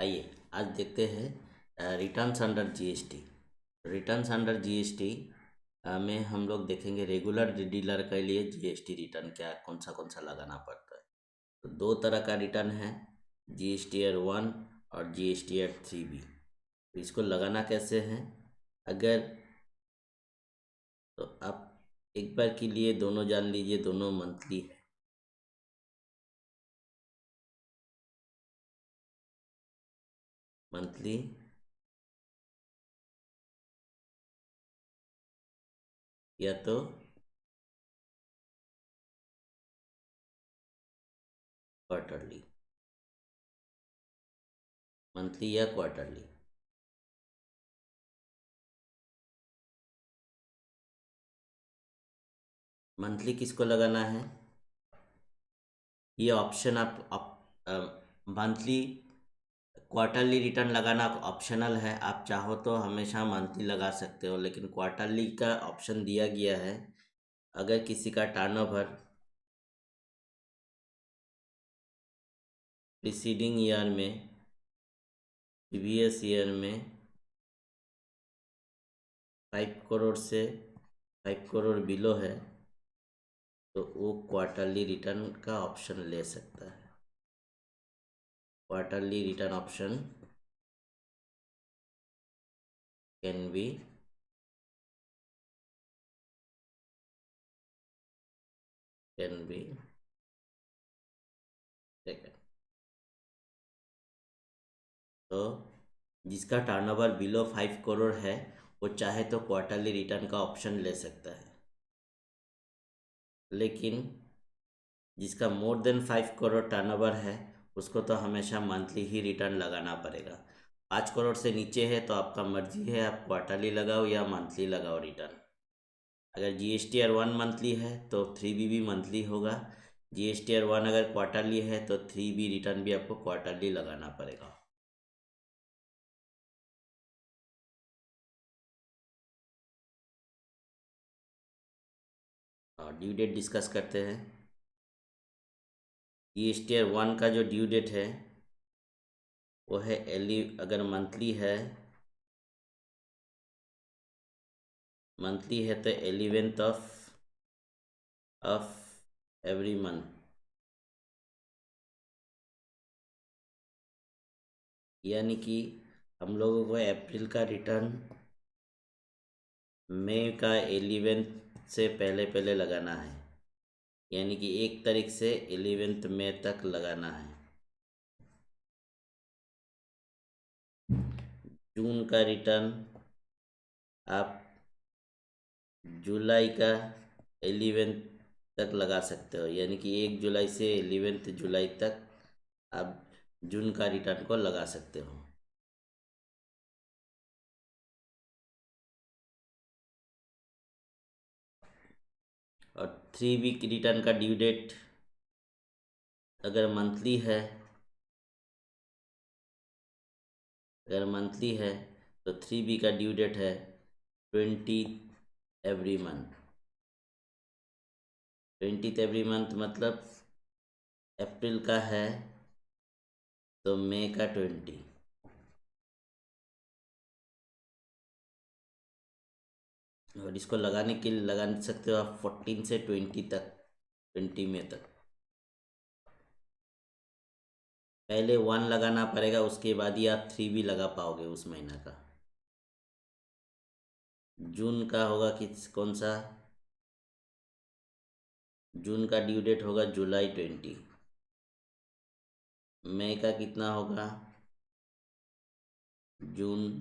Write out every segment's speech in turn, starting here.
आइए आज देखते हैं returns under GST. Returns under GST में हम लोग देखेंगे रेगुलर डीलर के लिए जीएसटी रिटर्न क्या कौन सा लगाना पड़ता है। तो दो तरह का रिटर्न है, जीएसटीआर 1 और जीएसटीआर 3B। तो इसको लगाना कैसे है, अगर तो आप एक बार के लिए दोनों जान लीजिए, दोनों मंथली है। मंथली या तो क्वार्टरली, मंथली या क्वार्टरली। मंथली किसको लगाना है, ये ऑप्शन आप मंथली क्वार्टरली रिटर्न लगाना ऑप्शनल है। आप चाहो तो हमेशा मंथली लगा सकते हो, लेकिन क्वार्टरली का ऑप्शन दिया गया है अगर किसी का टर्नओवर प्रीसीडिंग ईयर में, प्रीवियस ईयर में 5 करोड़ से 5 करोड़ बिलो है, तो वो क्वार्टरली रिटर्न का ऑप्शन ले सकता है। Quarterly return option can be taken. तो जिसका टर्नओवर बिलो 5 करोड़ है वो चाहे तो क्वार्टरली रिटर्न का ऑप्शन ले सकता है, लेकिन जिसका मोर देन 5 करोड़ टर्नओवर है उसको तो हमेशा मंथली ही रिटर्न लगाना पड़ेगा। 5 करोड़ से नीचे है तो आपका मर्जी है, आप क्वार्टरली लगाओ या मंथली लगाओ रिटर्न। अगर जीएसटीआर 1 मंथली है तो 3B भी मंथली होगा। जीएसटीआर 1 अगर क्वार्टरली है तो 3B रिटर्न भी आपको क्वार्टरली लगाना पड़ेगा। और ड्यू डेट डिस्कस करते हैं। जीएसटीआर 1 का जो ड्यू डेट है वो है अगर मंथली है तो 11th ऑफ एवरी मंथ, यानी कि हम लोगों को अप्रैल का रिटर्न मई का 11th से पहले पहले लगाना है, यानी कि 1 तारीख से 11th मई तक लगाना है। जून का रिटर्न आप जुलाई का 11th तक लगा सकते हो, यानी कि 1 जुलाई से 11 जुलाई तक आप जून का रिटर्न को लगा सकते हो। और 3 वीक रिटर्न का ड्यू डेट अगर मंथली है, तो 3B का ड्यू डेट है 20 एवरी मंथ। 20 एवरी मंथ मतलब अप्रैल का है तो मई का 20। और इसको लगाने के लिए लगा सकते हो आप 14 से 20 तक, 20 मई तक। पहले 1 लगाना पड़ेगा, उसके बाद ही आप 3B लगा पाओगे उस महीना का। जून का होगा कौन सा, जून का ड्यू डेट होगा जुलाई 20। मई का कितना होगा, जून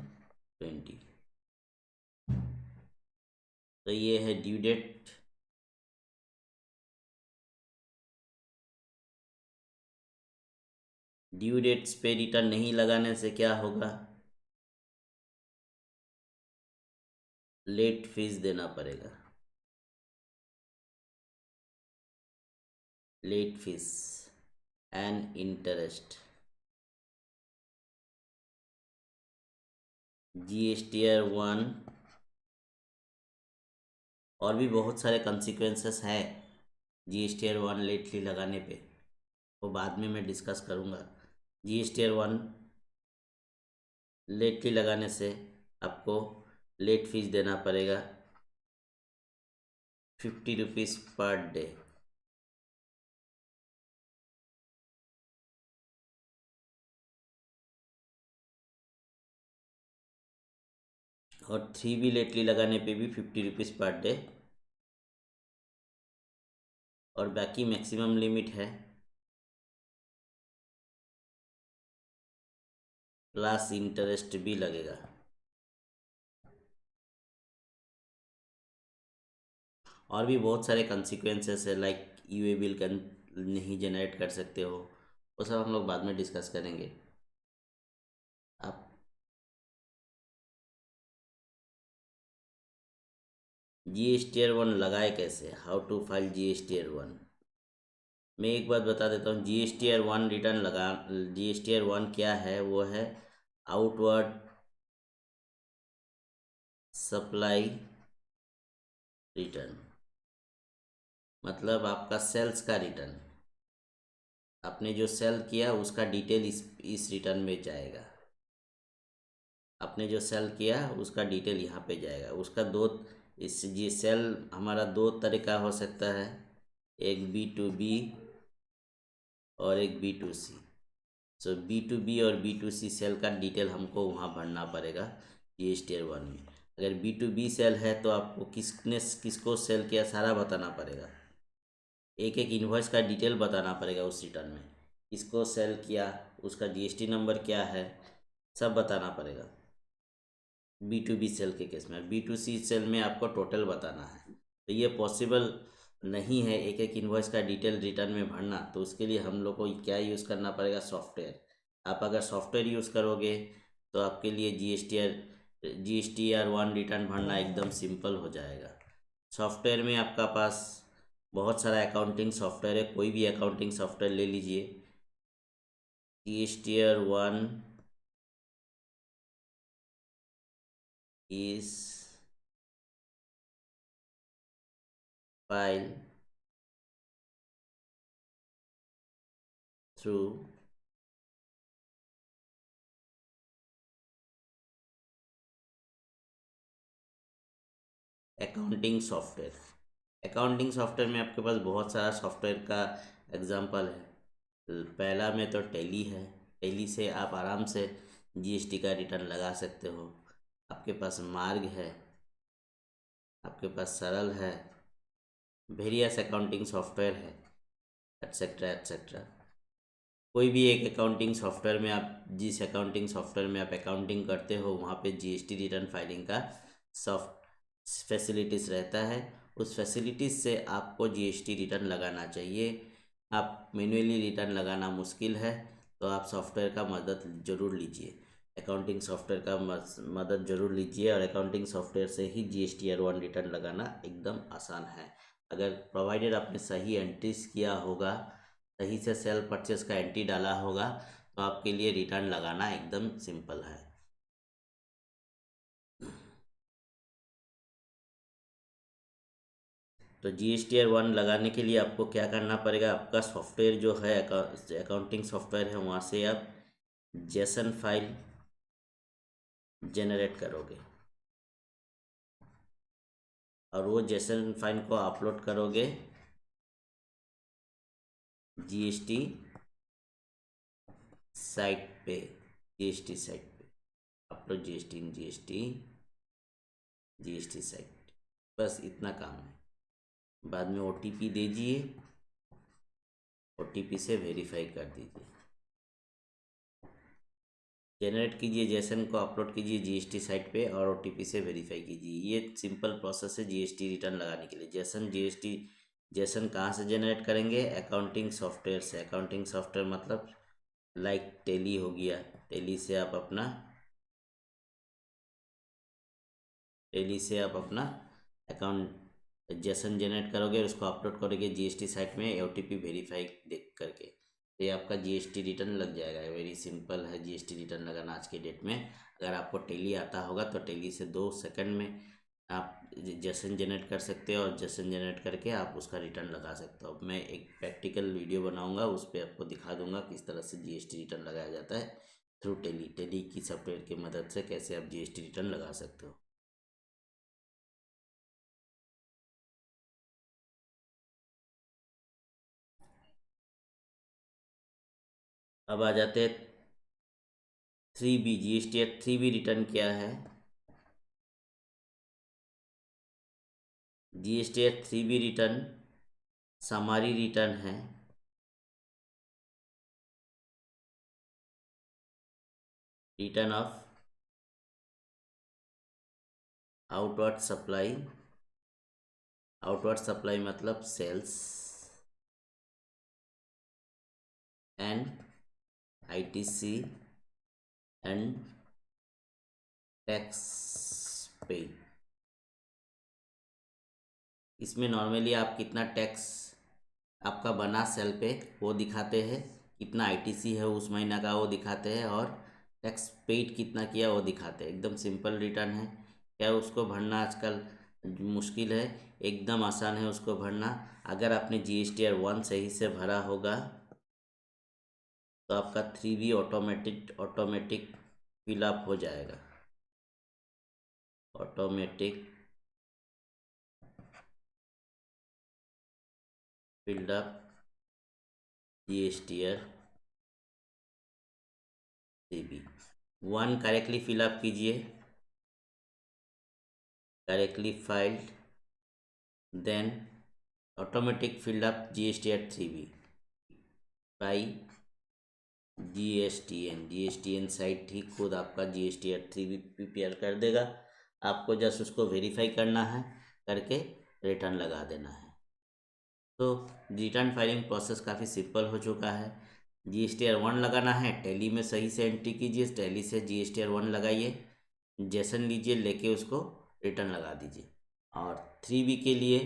20। तो ये है ड्यू डेट। ड्यू डेट्स पे रिटर्न नहीं लगाने से क्या होगा, लेट फीस देना पड़ेगा। Late fee and interest. GSTR 1 और भी बहुत सारे कंसिक्वेंसेस है जीएसटीआर 1 लेटली लगाने पे, वो बाद में मैं डिस्कस करूँगा। जीएसटीआर 1 लेट फी लगाने से आपको लेट फीस देना पड़ेगा 50 रुपीज़ पर डे। और 3 भी लेटली लगाने पे भी 50 रुपीज़ पर डे। और बाकी मैक्सिमम लिमिट है प्लस इंटरेस्ट भी लगेगा। और भी बहुत सारे कंसिक्वेंसेस है, लाइक यूए बिल का नहीं जनरेट कर सकते हो, वो सब हम लोग बाद में डिस्कस करेंगे। आप GSTR 1 लगाए कैसे, हाउ टू फाइल GSTR 1। मैं एक बात बता देता हूँ, GSTR 1 रिटर्न लगा, GSTR 1 क्या है, वो है आउटवर्ड सप्लाई रिटर्न, मतलब आपका सेल्स का रिटर्न। आपने जो सेल किया उसका डिटेल इस रिटर्न में जाएगा। आपने जो सेल किया उसका डिटेल यहाँ पे जाएगा। उसका दो, इस ये सेल हमारा दो तरीका हो सकता है, एक B2B और एक B2C। सो B2B और B2C सेल का डिटेल हमको वहाँ भरना पड़ेगा GSTR 1 में। अगर B2B सेल है तो आपको किसने किसको सेल किया सारा बताना पड़ेगा, एक एक इन्वॉइस का डिटेल बताना पड़ेगा उस रिटर्न में, किसको सेल किया, उसका GST नंबर क्या है, सब बताना पड़ेगा। B2B सेल के केस में, B2C सेल में आपको टोटल बताना है। तो ये पॉसिबल नहीं है एक एक इन्वॉइस का डिटेल रिटर्न में भरना, तो उसके लिए हम लोग को क्या यूज़ करना पड़ेगा, सॉफ्टवेयर। आप अगर सॉफ्टवेयर यूज़ करोगे तो आपके लिए GSTR 1 रिटर्न भरना एकदम सिंपल हो जाएगा। सॉफ्टवेयर में आपका पास बहुत सारा अकाउंटिंग सॉफ्टवेयर है, कोई भी अकाउंटिंग सॉफ्टवेयर ले लीजिए। GSTR 1 is file through accounting software. Accounting software में आपके पास बहुत सारा सॉफ्टवेयर का एग्जांपल है। पहला में तो टैली है, टैली से आप आराम से GST का रिटर्न लगा सकते हो। आपके पास मार्ग है, आपके पास सरल है, वेरियस अकाउंटिंग सॉफ्टवेयर है, एट्सेट्रा एट्सेट्रा। कोई भी एक अकाउंटिंग सॉफ्टवेयर में आप, जिस अकाउंटिंग सॉफ्टवेयर में आप अकाउंटिंग करते हो वहाँ पे GST रिटर्न फाइलिंग का सॉफ्ट फैसिलिटीज़ रहता है। उस फैसिलिटीज़ से आपको GST रिटर्न लगाना चाहिए। आप मैन्युअली रिटर्न लगाना मुश्किल है तो आप सॉफ्टवेयर का मदद ज़रूर लीजिए, अकाउंटिंग सॉफ्टवेयर का मदद ज़रूर लीजिए। और अकाउंटिंग सॉफ्टवेयर से ही GSTR 1 रिटर्न लगाना एकदम आसान है। अगर प्रोवाइडेड आपने सही एंट्रीज किया होगा, सही से सेल परचेस का एंट्री डाला होगा, तो आपके लिए रिटर्न लगाना एकदम सिंपल है। तो GSTR 1 लगाने के लिए आपको क्या करना पड़ेगा, आपका सॉफ्टवेयर जो है अकाउंटिंग सॉफ्टवेयर है, वहाँ से आप जेसन फाइल जनरेट करोगे और वो जेसन फाइल को अपलोड करोगे GST साइट पे, GST साइट पे अपलोड GST साइट। बस इतना काम है। बाद में OTP दीजिए, OTP से वेरीफाई कर दीजिए। जनरेट कीजिए जेसन को, अपलोड कीजिए GST साइट पे और OTP से वेरीफाई कीजिए। ये सिंपल प्रोसेस है GST रिटर्न लगाने के लिए। जेसन कहाँ से जनरेट करेंगे, अकाउंटिंग सॉफ्टवेयर से। अकाउंटिंग सॉफ्टवेयर मतलब लाइक टेली हो गया, टेली से आप अपना अकाउंट जेसन जनरेट करोगे और उसको अपलोड करोगे GST साइट में OTP वेरीफाई देख करके, तो ये आपका GST रिटर्न लग जाएगा। वेरी सिंपल है GST रिटर्न लगाना आज के डेट में। अगर आपको टेली आता होगा तो टेली से 2 सेकंड में आप जेसन जनरेट कर सकते हो और जेसन जनरेट करके आप उसका रिटर्न लगा सकते हो। मैं एक प्रैक्टिकल वीडियो बनाऊंगा, उस पर आपको दिखा दूंगा किस तरह से GST रिटर्न लगाया जाता है। थ्रू टेली की सॉफ्टवेयर की मदद से कैसे आप जीएसटी रिटर्न लगा सकते हो। अब आ जाते हैं 3B। GST act 3B return क्या है? GST act 3B return summary return है। Return of outward supply, outward supply मतलब sales and ITC and tax pay. इसमें नॉर्मली आप कितना टैक्स आपका बना सेल पे वो दिखाते हैं, कितना आईटीसी है उस महीना का वो दिखाते हैं, और टैक्स पेड कितना किया वो दिखाते हैं। एकदम सिंपल रिटर्न है। क्या उसको भरना आजकल मुश्किल है? एकदम आसान है उसको भरना। अगर आपने GSTR 1 सही से भरा होगा तो आपका 3B ऑटोमेटिक फिलअप हो जाएगा। Automatic filled up GSTR 3B 1 correctly fill up कीजिए, correctly filed, then automatic filled up GSTR 3B by GSTN site ही खुद आपका GSTR 3B प्रिपेयर कर देगा। आपको जस्ट उसको वेरीफाई करना है, करके रिटर्न लगा देना है। तो रिटर्न फाइलिंग प्रोसेस काफ़ी सिंपल हो चुका है। GSTR 1 लगाना है, टैली में सही से एंट्री कीजिए, टैली से GSTR 1 लगाइए, जेसन लीजिए, लेके उसको रिटर्न लगा दीजिए। और 3B के लिए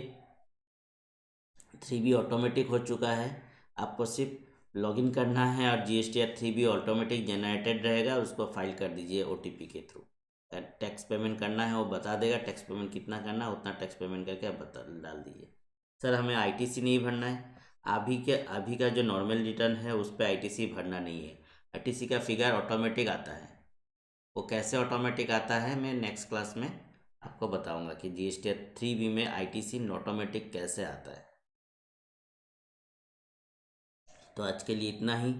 3B ऑटोमेटिक हो चुका है। आपको सिर्फ लॉगिन करना है और GSTR 3B ऑटोमेटिक जनरेटेड रहेगा, उसको फाइल कर दीजिए OTP के थ्रू। टैक्स पेमेंट करना है वो बता देगा, टैक्स पेमेंट कितना करना है उतना टैक्स पेमेंट करके आप डाल दीजिए। सर हमें आईटीसी नहीं भरना है। अभी का जो नॉर्मल रिटर्न है उस पर आईटीसी भरना नहीं है। आईटीसी का फिगर ऑटोमेटिक आता है। वो कैसे ऑटोमेटिक आता है मैं नेक्स्ट क्लास में आपको बताऊंगा कि GSTR 3B में आईटीसी ऑटोमेटिक कैसे आता है। तो आज के लिए इतना ही।